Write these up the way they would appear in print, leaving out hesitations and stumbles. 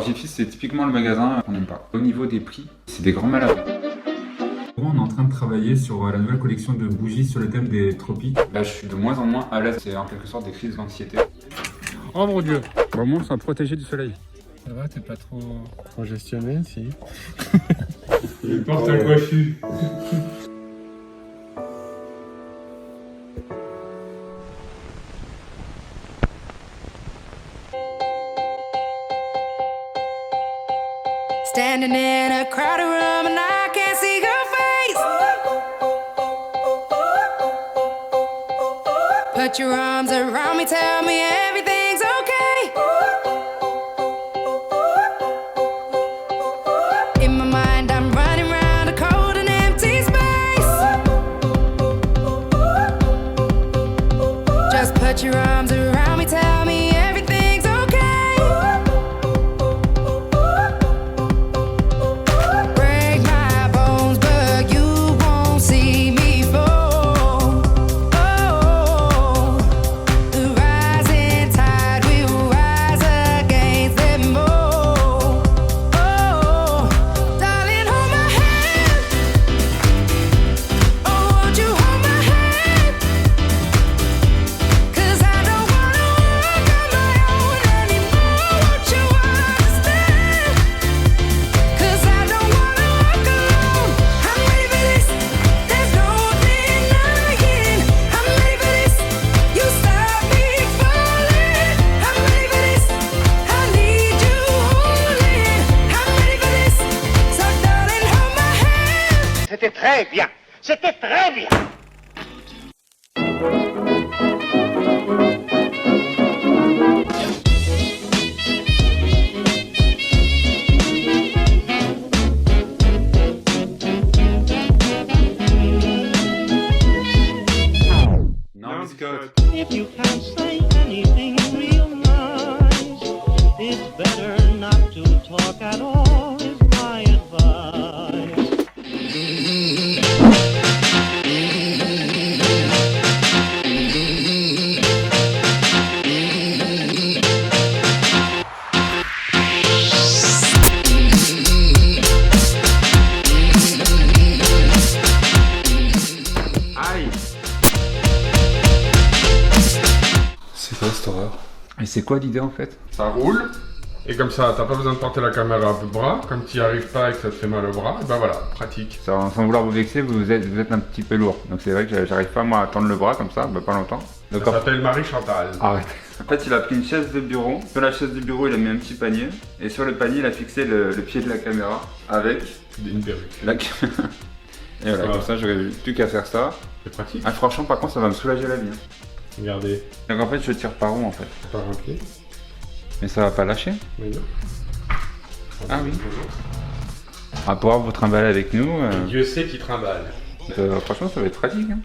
Jiffy, c'est typiquement le magasin qu'on n'aime pas. Au niveau des prix, c'est des grands malades. On est en train de travailler sur la nouvelle collection de bougies sur le thème des tropiques. Là, je suis de moins en moins à l'aise. C'est en quelque sorte des crises d'anxiété. Oh mon dieu! Au moins, on s'est protégé du soleil. Ça va, t'es pas trop congestionné, si? Il porte un coiffu. Standing in a crowded room and I can't see your face. Put your arms around me, tell me everything's okay. In my mind I'm running around a cold and empty space. Just put your arms around me, tell me everything's okay. Break my bones, but you won't see me fall. Oh, the rising tide will rise against them all. Oh, darling, hold my hand. Oh, won't you hold my hand? 'Cause I don't wanna walk on my own anymore. Won't you understand? 'Cause I don't wanna walk alone. I'm ready for this. There's no denying. I'm ready for this. You stop me falling. I'm ready for this. I need you holding. I'm ready for this. So darling, hold my hand. C'était très bien. C'était très bien. Non, biscotte. If you can't say anything real nice, it's better not to talk at all, is my advice. Aïe! C'est quoi cette horreur? Et c'est quoi l'idée en fait? Ça roule. Et comme ça, t'as pas besoin de porter la caméra à bout de bras. Comme tu n'y arrives pas et que ça te fait mal au bras, et ben voilà, pratique. Sans vouloir vous vexer, vous êtes un petit peu lourd. Donc c'est vrai que j'arrive pas moi à tendre le bras comme ça, bah, pas longtemps. Donc, Ça s'appelle Marie-Chantal. arrête. En fait, il a pris une chaise de bureau. Sur la chaise de bureau, il a mis un petit panier. Et sur le panier, il a fixé le pied de la caméra avec Une perruque. la caméra. Et voilà, Voilà. comme ça, j'aurais plus qu'à faire ça. C'est pratique. Ah, franchement, par contre, ça va me soulager la vie. Hein. Regardez, Donc en fait, je tire par où en fait? par un pied. Mais ça va pas lâcher. Oui, non. Ah oui. On va pouvoir vous trimballer avec nous. Dieu sait qui trimballe. Franchement, ça va être pratique. Hein.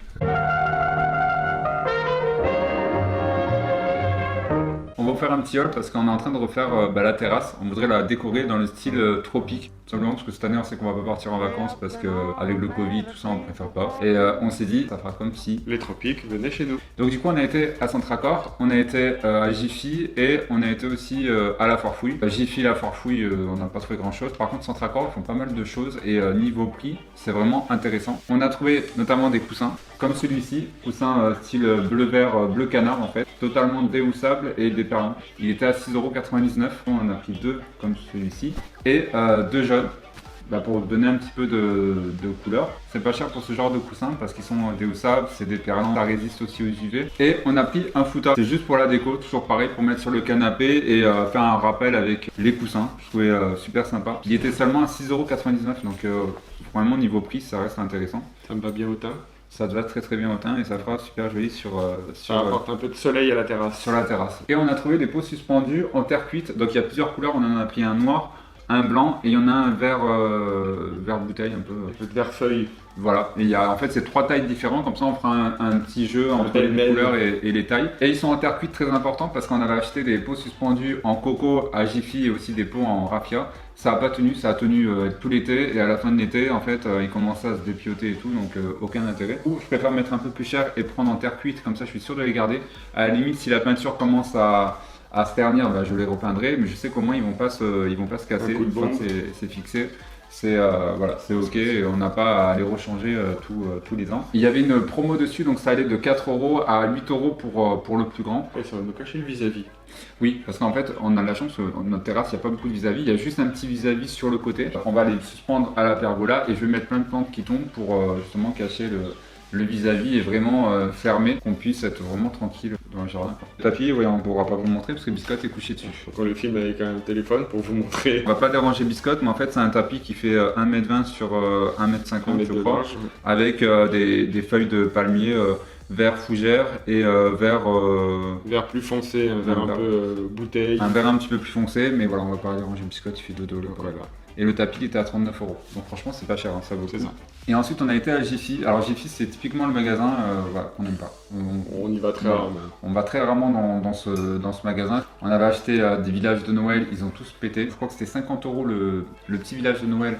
On va vous faire un petit haul parce qu'on est en train de refaire la terrasse. On voudrait la décorer dans le style tropique. Tout simplement parce que cette année on sait qu'on va pas partir en vacances parce que avec le Covid tout ça on préfère pas. Et on s'est dit ça fera comme si. Les tropiques, venez chez nous. Donc du coup on a été à Centracor, on a été à Jiffy et on a été aussi à la Farfouille. À Jiffy, la Farfouille, on n'a pas trouvé grand chose. Par contre Centracor ils font pas mal de choses et niveau prix c'est vraiment intéressant. On a trouvé notamment des coussins comme celui-ci, coussin style bleu-vert, bleu canard en fait, totalement déhoussable et déperlant. Il était à 6,99€, on en a pris deux comme celui-ci et deux jaunes. Pour donner un petit peu de couleur. C'est pas cher pour ce genre de coussin parce qu'ils sont déhoussables, c'est déperlant, ça résiste aussi aux UV. Et on a pris un foutard, c'est juste pour la déco, toujours pareil pour mettre sur le canapé et faire un rappel avec les coussins. Je trouvais super sympa. Il était seulement à 6,99€, donc vraiment niveau prix ça reste intéressant. Ça me va bien au teint. Ça te va très très bien au teint et ça fera super joli sur Ça apporte un peu de soleil à la terrasse. sur la terrasse. Et on a trouvé des pots suspendus en terre cuite, donc il y a plusieurs couleurs, on en a pris un noir, un blanc et il y en a un vert, vert bouteille un peu. Un peu de vert feuille. Voilà, et il y a en fait c'est trois tailles différentes, comme ça on fera un petit jeu entre les pêle-mêle. couleurs et les tailles. Et ils sont en terre cuite, très important parce qu'on avait acheté des pots suspendus en coco à Jiffy et aussi des pots en raffia. Ça n'a pas tenu, ça a tenu tout l'été et à la fin de l'été en fait il commençait à se dépioter et tout, donc aucun intérêt. Ou je préfère mettre un peu plus cher et prendre en terre cuite, comme ça je suis sûr de les garder. À la limite si la peinture commence à à se ternir, bah, je les repeindrai, mais je sais qu'au moins ils vont pas se casser coup de une fois que bombe. c'est fixé. C'est voilà, c'est ok, et on n'a pas à les rechanger tous les ans. Il y avait une promo dessus, donc ça allait de 4 € à 8 € pour le plus grand. Et ça va nous cacher le vis-à-vis. Oui, parce qu'en fait, on a de la chance, sur notre terrasse, il n'y a pas beaucoup de vis-à-vis, il y a juste un petit vis-à-vis sur le côté. On va les suspendre à la pergola et je vais mettre plein de plantes qui tombent pour justement cacher le vis-à-vis et vraiment fermé, qu'on puisse être vraiment tranquille dans le jardin. Le tapis, ouais, on ne pourra pas vous le montrer parce que Biscotte est couché dessus. Donc on le filme avec un téléphone pour vous montrer. On va pas déranger Biscotte, mais en fait c'est un tapis qui fait 1m20 sur 1m50 Un mètre je de crois, large. avec des feuilles de palmier vert fougère et vert Vert plus foncé, un vert un vert. peu bouteille. un vert un petit peu plus foncé, mais voilà, on va pas déranger Biscotte, il fait dodo là. Voilà. Et le tapis il était à 39 €. Donc franchement c'est pas cher, hein, ça vaut le C'est coup. ça. Et ensuite on a été à Jiffy. Alors Jiffy c'est typiquement le magasin voilà, qu'on n'aime pas. On y va très Ouais. rarement. On va très rarement dans ce magasin. On avait acheté des villages de Noël, ils ont tous pété. Je crois que c'était 50 € le petit village de Noël.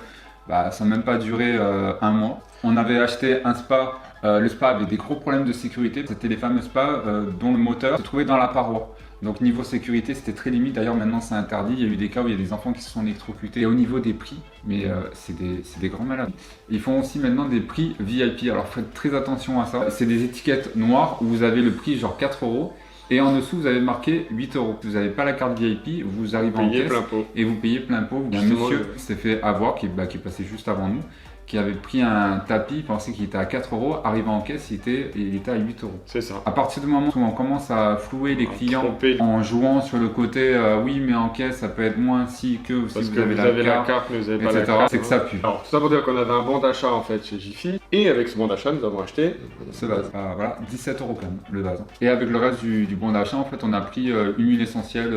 Bah, ça n'a même pas duré un mois. On avait acheté un spa. Le spa avait des gros problèmes de sécurité. C'était les fameux spas dont le moteur se trouvait dans la paroi. Donc niveau sécurité, c'était très limite. D'ailleurs, maintenant, c'est interdit. Il y a eu des cas où il y a des enfants qui se sont électrocutés. Et au niveau des prix, mais c'est des grands malades. Ils font aussi maintenant des prix VIP. Alors faites très attention à ça. C'est des étiquettes noires où vous avez le prix genre 4 €. Et en dessous, vous avez marqué 8 €. Vous n'avez pas la carte VIP, vous arrivez en Payé caisse plein pot. et vous payez plein pot. Il y a un Justement, monsieur qui s'est fait avoir, qui est passé juste avant nous, qui avait pris un tapis, il pensait qu'il était à 4 €, arrivé en caisse, il était à 8 €. C'est ça. À partir du moment où on commence à flouer les clients Tromper. en jouant sur le côté oui mais en caisse ça peut être moins si que si Parce vous que avez vous la avez la carte, carte, mais vous n'avez pas la etc. carte. C'est que ça pue. Alors, tout ça pour dire qu'on avait un bon d'achat en fait chez Jiffy. Et avec ce bon d'achat, nous avons acheté. Ce vase. Voilà, 17 € quand même, le vase. Et avec le reste du bon d'achat, en fait, on a pris une huile essentielle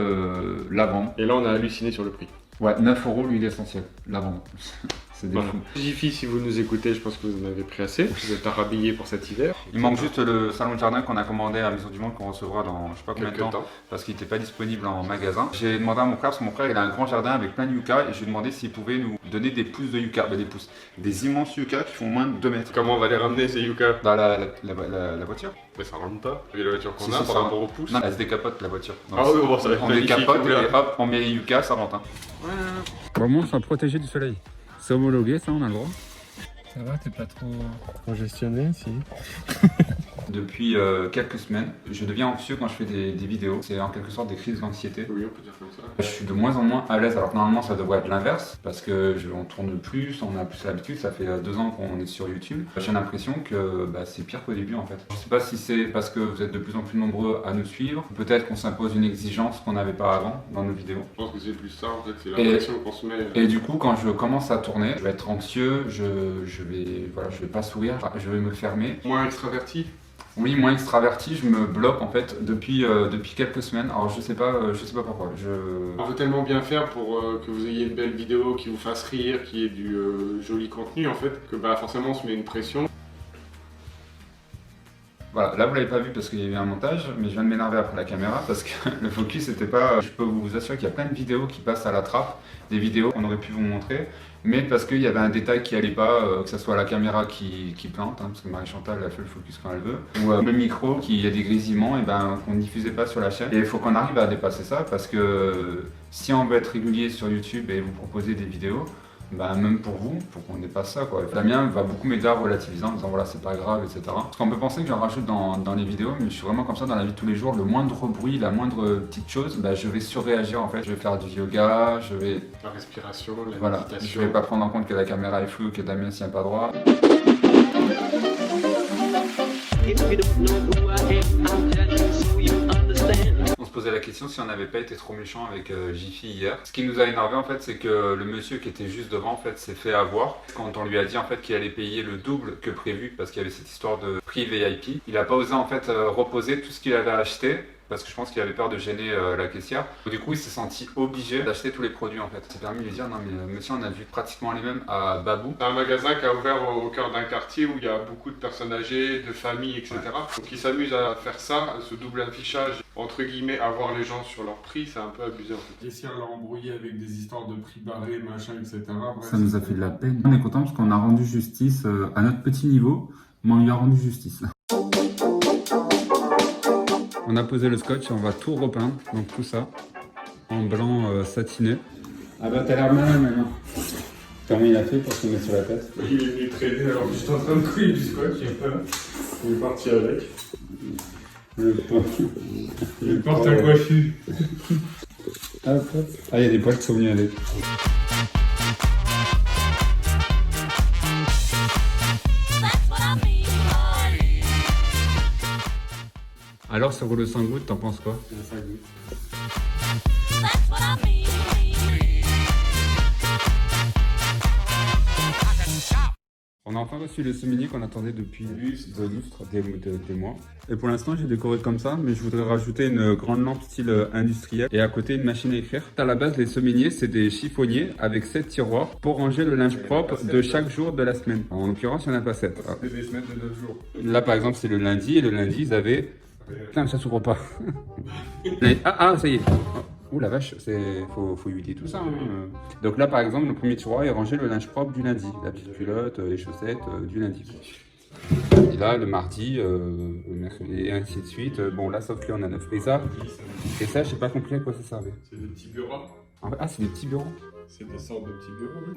lavande. Et là, on a halluciné sur le prix. Ouais, 9 € l'huile essentielle, lavande. C'est des Voilà. fous. Jiffy, si vous nous écoutez, je pense que vous en avez pris assez. Vous êtes rhabillés pour cet hiver. Il manque juste le salon de jardin qu'on a commandé à la Maison du Monde qu'on recevra dans je sais pas combien de Quelques temps, temps. parce qu'il n'était pas disponible en magasin. J'ai demandé à mon frère, parce que mon frère il a un grand jardin avec plein de yucca, et je lui ai demandé s'il pouvait nous donner des pousses de yucca, des immenses yucca qui font moins de 2 mètres. Comment on va les ramener ces yucca? Dans la voiture. Mais ça rentre pas. Avec la voiture qu'on Si, a si, par ça rapport aux pouces. Non, elle se décapote la voiture. Ah oui, bon, ça va être on magnifique, décapote là. et hop, on met les yucca, ça rentre. Hein. Vraiment, on soit protégé du soleil. C'est homologué, ça, on a le droit. Ça va, t'es pas trop congestionné, si? Depuis quelques semaines, je deviens anxieux quand je fais des vidéos. C'est en quelque sorte des crises d'anxiété. Oui, on peut dire comme ça. Je suis de moins en moins à l'aise, alors que normalement ça devrait être l'inverse, parce que on tourne plus, on a plus l'habitude, ça fait 2 ans qu'on est sur YouTube. J'ai l'impression que c'est pire qu'au début en fait. Je sais pas si c'est parce que vous êtes de plus en plus nombreux à nous suivre, peut-être qu'on s'impose une exigence qu'on n'avait pas avant dans nos vidéos. Je pense que c'est plus ça en fait, c'est la pression qu'on se met. Et du coup, quand je commence à tourner, je vais être anxieux, je vais pas sourire, je vais me fermer. Moins extraverti. Oui, moins extraverti, je me bloque en fait depuis quelques semaines. Alors je sais pas pourquoi. On veut tellement bien faire pour que vous ayez une belle vidéo qui vous fasse rire, qui ait du joli contenu en fait, que forcément on se met une pression. Voilà, là vous l'avez pas vu parce qu'il y a eu un montage, mais je viens de m'énerver après la caméra parce que le focus n'était pas... Je peux vous assurer qu'il y a plein de vidéos qui passent à la trappe, des vidéos qu'on aurait pu vous montrer, mais parce qu'il y avait un détail qui allait pas, que ce soit la caméra qui plante, hein, parce que Marie-Chantal a fait le focus quand elle veut, ou le micro qui y a des grésillements, et qu'on ne diffusait pas sur la chaîne. Et il faut qu'on arrive à dépasser ça parce que si on veut être régulier sur YouTube et vous proposer des vidéos, même pour vous, il faut qu'on dépasse ça quoi. Damien va beaucoup m'aider à relativiser en disant voilà c'est pas grave, etc. Parce qu'on peut penser que j'en rajoute dans les vidéos, mais je suis vraiment comme ça dans la vie de tous les jours. Le moindre bruit, la moindre petite chose, je vais surréagir en fait. Je vais faire du yoga, je vais... La respiration, la Voilà, méditation. je vais pas prendre en compte que la caméra est floue, que Damien s'y tient pas droit. If you don't know who I am, I'm telling you so you understand. On se posait la question si on n'avait pas été trop méchant avec Jiffy hier. Ce qui nous a énervé en fait, c'est que le monsieur qui était juste devant en fait s'est fait avoir. Quand on lui a dit en fait qu'il allait payer le double que prévu parce qu'il y avait cette histoire de prix VIP, il a pas osé en fait reposer tout ce qu'il avait acheté. Parce que je pense qu'il avait peur de gêner la caissière. Du coup, il s'est senti obligé d'acheter tous les produits en fait. Il s'est permis de lui dire non mais monsieur, on a vu pratiquement les mêmes à Babou. C'est un magasin qui a ouvert au cœur d'un quartier où il y a beaucoup de personnes âgées, de familles, etc. Ouais. Donc ils s'amusent à faire ça, ce double affichage, entre guillemets, avoir les gens sur leur prix, c'est un peu abusé en fait. Essayer de leur embrouiller avec des histoires de prix barrés, machin, etc. Bref, Ça nous a fait de la peine. On est content parce qu'on a rendu justice à notre petit niveau, mais on lui a rendu justice. On a posé le scotch et on va tout repeindre, donc tout ça, en blanc satiné. Ah bah t'as l'air malin maintenant. Comment il a fait pour se mettre sur la tête? Il est venu traîner alors que j'étais en train de couler du scotch et voilà. Il est parti avec. Il porte un coiffu. Hop, hop. Ah, il y a des poils qui sont venus avec. Alors, ce rouleau sans goutte, t'en penses quoi? On a enfin reçu le sommelier qu'on attendait depuis des mois. Et pour l'instant, j'ai décoré comme ça, mais je voudrais rajouter une grande lampe style industriel et à côté une machine à écrire. À la base, les sommeliers, c'est des chiffonniers avec 7 tiroirs pour ranger le linge propre de chaque jour de la semaine. Alors, en l'occurrence, il n'y en a pas 7. C'est des semaines de 9 jours. Là, par exemple, c'est le lundi et le lundi, ils avaient... Putain, ça s'ouvre pas. Ça y est. Ouh la vache, faut huiler tout ça. Hein. Donc là par exemple, le premier tiroir est rangé le linge propre du lundi, la petite culotte, les chaussettes du lundi. Et là le mardi, le mercredi et ainsi de suite. Bon là sauf que on a 9 ça. Et ça, j'ai pas compris à quoi ça servait. C'est des petits bureaux. Ah c'est des petits bureaux. C'est des sortes de petits bureaux. Oui.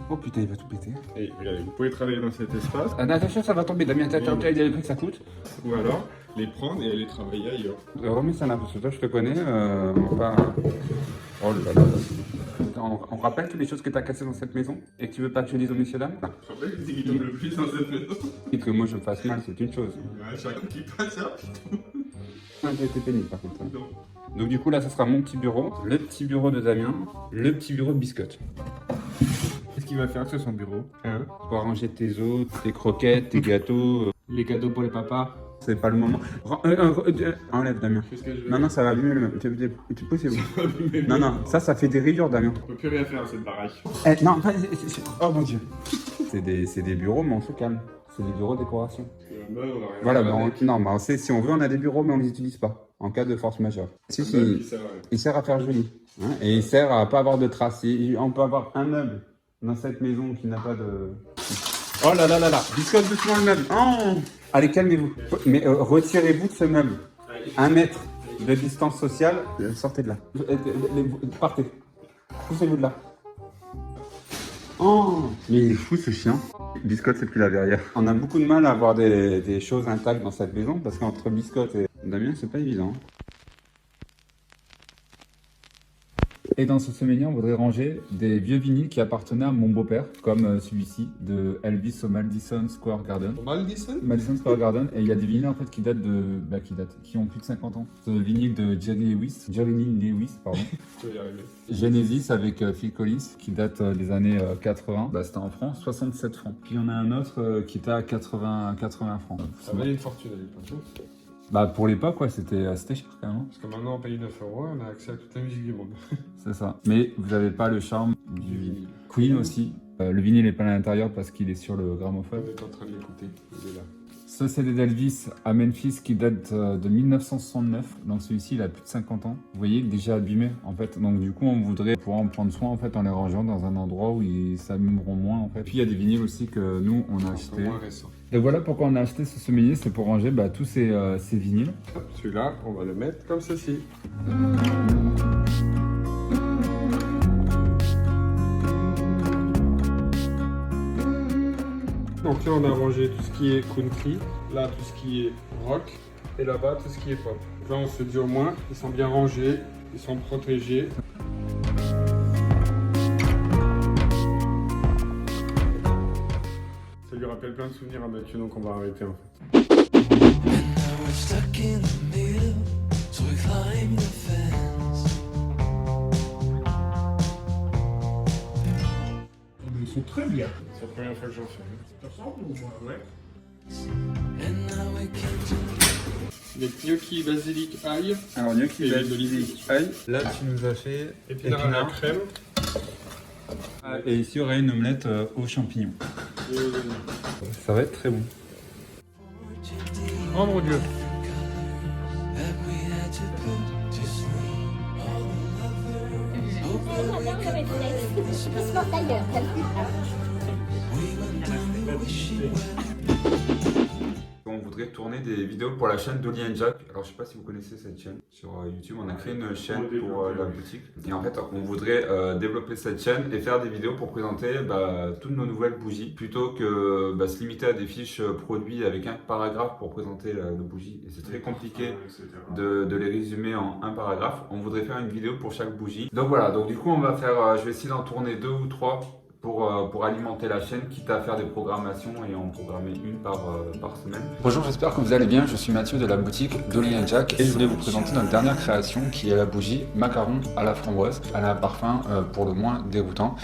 Oh putain, il va tout péter. Et regardez, vous pouvez travailler dans cet espace. Ah, attention, ça va tomber, Damien, t'as le prix que ça coûte. Ou alors les prendre et aller travailler ailleurs. Remets ça là, parce que toi je te connais, on va pas... Oh là là. On rappelle toutes les choses que tu as cassées dans cette maison et que tu veux pas que je dise aux messieurs dames? Non. Je rappelle que qui tombe le plus dans cette maison. Et que moi je me fasse mal, c'est une chose. Ouais, chacun qui passe ça. Ça a été pénible par contre. Non. Donc du coup là, ça sera mon petit bureau, le petit bureau de Damien, le petit bureau de Biscotte. Qu'est-ce qu'il va faire sur son bureau? Hein? Pour ranger tes os, tes croquettes, tes gâteaux. Les cadeaux pour les papas. C'est pas le moment. Enlève Damien. Qu'est-ce que je vais... Non, non, ça va mieux. Tu peux, c'est bon. Non, ça fait des rayures Damien. On peut plus rien faire à cette baraque. Non, oh mon dieu. C'est des bureaux, mais on se calme. C'est des bureaux de décoration. Voilà, mais on sait, si on veut, on a des bureaux, mais on les utilise pas. En cas de force majeure. Si, il sert à faire joli. Hein, et il sert à pas avoir de traces. On peut avoir un meuble dans cette maison qui n'a pas de... Oh là là là là, Biscotte doucement le meuble. Oh, allez, calmez-vous. Mais retirez-vous de ce meuble. 1 mètre de distance sociale. Sortez de là. Partez. Poussez-vous de là. Oh, mais il est fou ce chien. Biscotte, c'est plus la verrière. On a beaucoup de mal à avoir des choses intactes dans cette maison parce qu'entre Biscotte et Damien, c'est pas évident. Et dans ce sommelier, on voudrait ranger des vieux vinyles qui appartenaient à mon beau-père, comme celui-ci de Elvis au Madison Square Garden. Madison Square Garden. Et il y a des vinyles en fait qui datent qui ont plus de 50 ans. Ce vinyle de Jerry Lewis, pardon. Genesis avec Phil Collins qui date des années 80. C'était en francs, 67 francs. Puis il y en a un autre qui était à 80 francs. Ça valait une fortune à l'époque. Pour l'époque, ouais, c'était cher quand même. Parce que maintenant, on paye 9 €, on a accès à toute la musique du monde. C'est ça. Mais vous n'avez pas le charme du Queen aussi. Le vinyle n'est pas à l'intérieur parce qu'il est sur le gramophone. On est en train de l'écouter, il est là. Ce CD d'Elvis à Memphis qui date de 1969. Donc celui-ci, il a plus de 50 ans. Vous voyez, il est déjà abîmé en fait. Donc du coup, on voudrait pouvoir en prendre soin en fait en les rangeant dans un endroit où ils s'abîmeront moins en fait. Puis il y a des vinyles aussi que nous, on a acheté. Moins récent. Et voilà pourquoi on a acheté ce sommelier, c'est pour ranger tous ces vinyles. Celui-là, on va le mettre comme ceci. Donc là, on a rangé tout ce qui est country, là tout ce qui est rock, et là-bas tout ce qui est pop. Donc là, on se dit au moins, ils sont bien rangés, ils sont protégés. Ça lui rappelle plein de souvenirs à Mathieu, donc on va arrêter en fait. Ils sont très bien. C'est la première fois que j'en fais. Ça ressemble ou moins? Ouais. Les gnocchis basilic ail. Alors gnocchi Et basilic ail. Là tu nous as fait Épinards à la crème. Et ici il y aurait une omelette aux champignons. Ça va être très bon. Oh mon dieu. On voudrait tourner des vidéos pour la chaîne Dolly & Jack. Alors je sais pas si vous connaissez cette chaîne. Sur YouTube, on a créé une chaîne pour la boutique. Et en fait, on voudrait développer cette chaîne et faire des vidéos pour présenter toutes nos nouvelles bougies. Plutôt que se limiter à des fiches produits avec un paragraphe pour présenter nos bougies. Et c'est très compliqué de les résumer en un paragraphe. On voudrait faire une vidéo pour chaque bougie. Donc voilà, donc du coup on va faire, je vais essayer d'en tourner 2 ou 3 pour alimenter la chaîne, quitte à faire des programmations et en programmer une par semaine. Bonjour, j'espère que vous allez bien. Je suis Mathieu de la boutique Dolly & Jack et je voulais vous présenter notre dernière création qui est la bougie macaron à la framboise. Elle a un parfum pour le moins déroutant.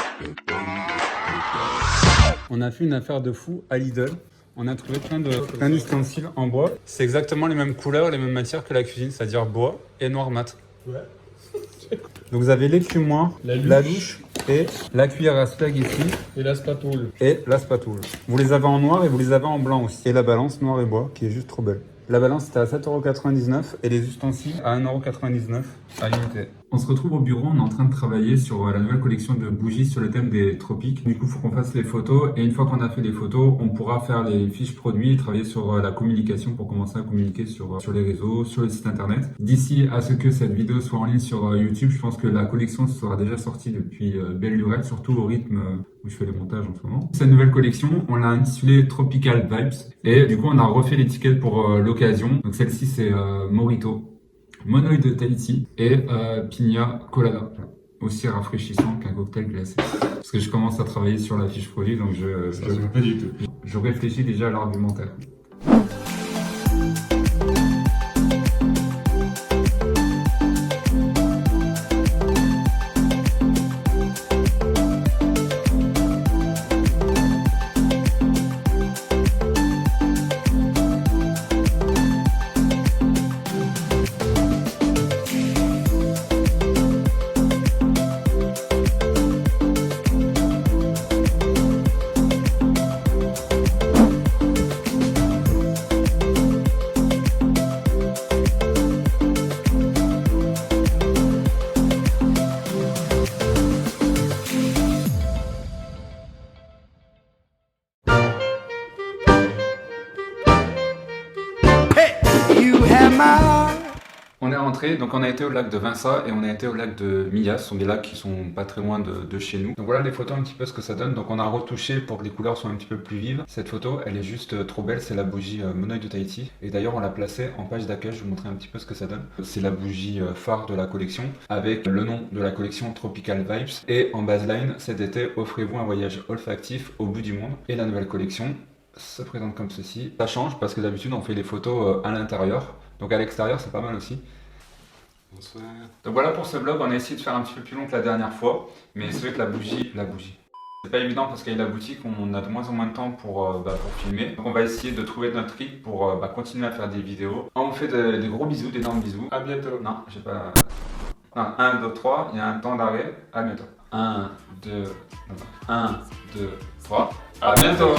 On a fait une affaire de fou à Lidl. On a trouvé plein d'ustensiles en bois. C'est exactement les mêmes couleurs, les mêmes matières que la cuisine, c'est-à-dire bois et noir mat. Ouais. Donc vous avez l'écumoire, la louche et la cuillère à spaghetti Et la spatule. et la spatule. Vous les avez en noir et vous les avez en blanc aussi. Et la balance noir et bois qui est juste trop belle. La balance c'était à 7,99€ et les ustensiles à 1,99€ à l'unité. On se retrouve au bureau, on est en train de travailler sur la nouvelle collection de bougies sur le thème des tropiques. Du coup, il faut qu'on fasse les photos et une fois qu'on a fait les photos, on pourra faire les fiches produits et travailler sur la communication pour commencer à communiquer sur les réseaux, sur le site internet. D'ici à ce que cette vidéo soit en ligne sur YouTube, je pense que la collection sera déjà sortie depuis belle lurette, surtout au rythme où je fais les montages en ce moment. Cette nouvelle collection, on l'a intitulée Tropical Vibes et du coup, on a refait l'étiquette pour l'occasion. Donc celle-ci, c'est Morito, Monoï de Tahiti et Piña Colada, aussi rafraîchissant qu'un cocktail glacé. Parce que je commence à travailler sur la fiche produit, donc je réfléchis déjà à l'argumentaire. On est rentré, donc on a été au lac de Vinça et on a été au lac de Millas. Ce sont des lacs qui sont pas très loin de chez nous. Donc voilà les photos un petit peu ce que ça donne. Donc on a retouché pour que les couleurs soient un petit peu plus vives. Cette photo, elle est juste trop belle. C'est la bougie Monoï de Tahiti. Et d'ailleurs on l'a placée en page d'accueil. Je vais vous montrer un petit peu ce que ça donne. C'est la bougie phare de la collection avec le nom de la collection Tropical Vibes. Et en baseline, cet été, offrez-vous un voyage olfactif au bout du monde. Et la nouvelle collection se présente comme ceci. Ça change parce que d'habitude on fait les photos à l'intérieur. Donc à l'extérieur c'est pas mal aussi. Bonsoir. Donc voilà pour ce vlog, on a essayé de faire un petit peu plus long que la dernière fois. Mais c'est vrai que la bougie. C'est pas évident parce qu'avec la boutique on a de moins en moins de temps pour filmer. Donc on va essayer de trouver notre rythme pour continuer à faire des vidéos. On vous fait des gros bisous, d'énormes bisous. À bientôt. Non, j'ai pas... Non, 1, 2, 3, il y a un temps d'arrêt. À bientôt. 1, 2, 3. À bientôt.